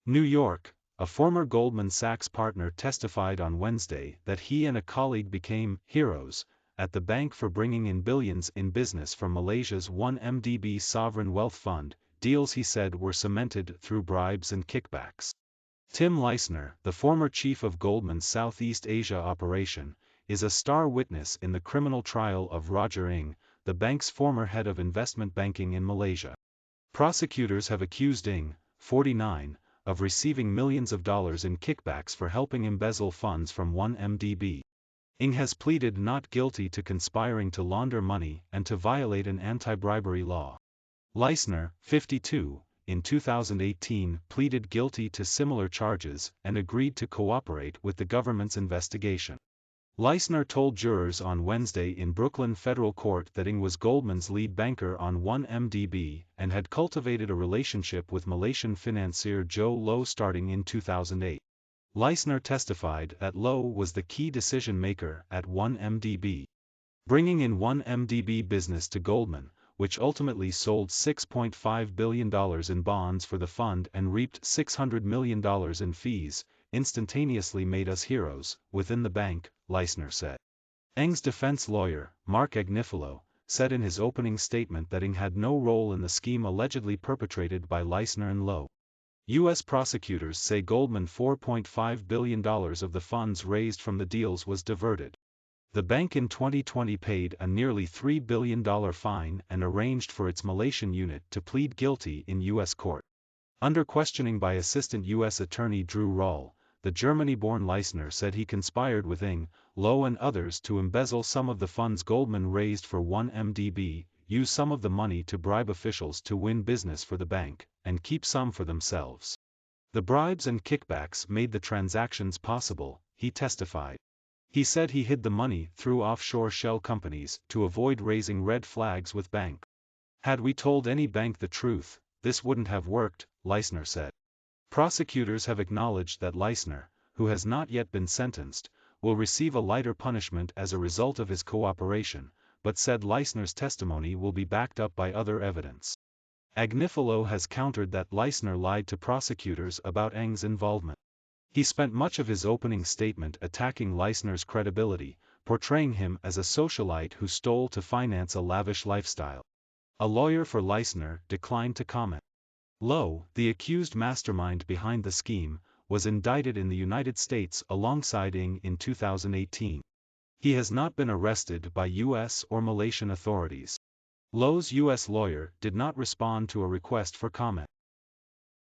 New York, a former Goldman Sachs partner testified on Wednesday that he and a colleague became heroes at the bank for bringing in billions in business from Malaysia's 1MDB sovereign wealth fund, deals he said were cemented through bribes and kickbacks. Tim Leissner, the former chief of Goldman's Southeast Asia operation, is a star witness in the criminal trial of Roger Ng, the bank's former head of investment banking in Malaysia. Prosecutors have accused Ng, 49, of receiving millions of dollars in kickbacks for helping embezzle funds from 1MDB. Ng has pleaded not guilty to conspiring to launder money and to violate an anti-bribery law. Leissner, 52, in 2018 pleaded guilty to similar charges and agreed to cooperate with the government's investigation. Leissner told jurors on Wednesday in Brooklyn federal court that Ng was Goldman's lead banker on 1MDB and had cultivated a relationship with Malaysian financier Jho Low starting in 2008. Leissner testified that Low was the key decision-maker at 1MDB, bringing in 1MDB business to Goldman, which ultimately sold $6.5 billion in bonds for the fund and reaped $600 million in fees, instantaneously made us heroes within the bank, Leissner said. Ng's defense lawyer, Mark Agnifilo, said in his opening statement that Ng had no role in the scheme allegedly perpetrated by Leissner and Low. U.S. prosecutors say Goldman $4.5 billion of the funds raised from the deals was diverted. The bank in 2020 paid a nearly $3 billion fine and arranged for its Malaysian unit to plead guilty in U.S. court. Under questioning by Assistant U.S. Attorney Drew Rolle, the Germany-born Leissner said he conspired with Ng, Low and others to embezzle some of the funds Goldman raised for 1MDB, use some of the money to bribe officials to win business for the bank, and keep some for themselves. The bribes and kickbacks made the transactions possible, he testified. He said he hid the money through offshore shell companies to avoid raising red flags with banks. Had we told any bank the truth, this wouldn't have worked, Leissner said. Prosecutors have acknowledged that Leissner, who has not yet been sentenced, will receive a lighter punishment as a result of his cooperation, but said Leissner's testimony will be backed up by other evidence. Agnifilo has countered that Leissner lied to prosecutors about Ng's involvement. He spent much of his opening statement attacking Leissner's credibility, portraying him as a socialite who stole to finance a lavish lifestyle. A lawyer for Leissner declined to comment. Low, the accused mastermind behind the scheme, was indicted in the United States alongside Ng in 2018. He has not been arrested by U.S. or Malaysian authorities. Low's U.S. lawyer did not respond to a request for comment.